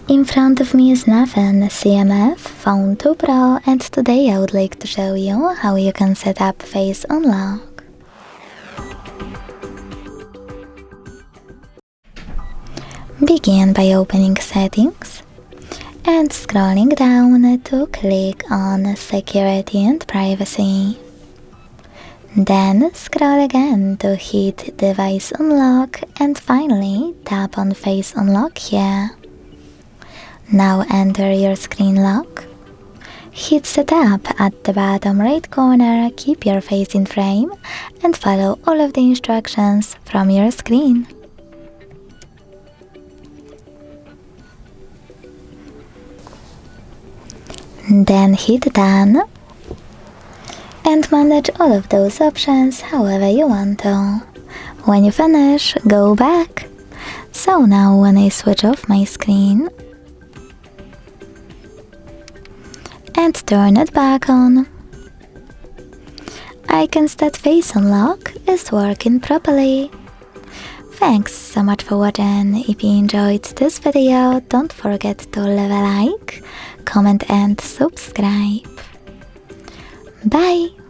In front of me is Nothing CMF Phone 2 Pro, and today I would like to show you how you can set up Face Unlock. Begin by opening Settings and scrolling down to click on Security and Privacy. Then scroll again to hit Device Unlock and finally tap on Face Unlock here. Now enter your screen lock. Hit Setup at the bottom right corner, keep your face in frame and follow all of the instructions from your screen. Then hit Done and manage all of those options however you want to. When you finish, go back. So now when I switch off my screen and turn it back on, I can see that Face Unlock is working properly. Thanks so much for watching. If you enjoyed this video, don't forget to leave a like, comment and subscribe. Bye!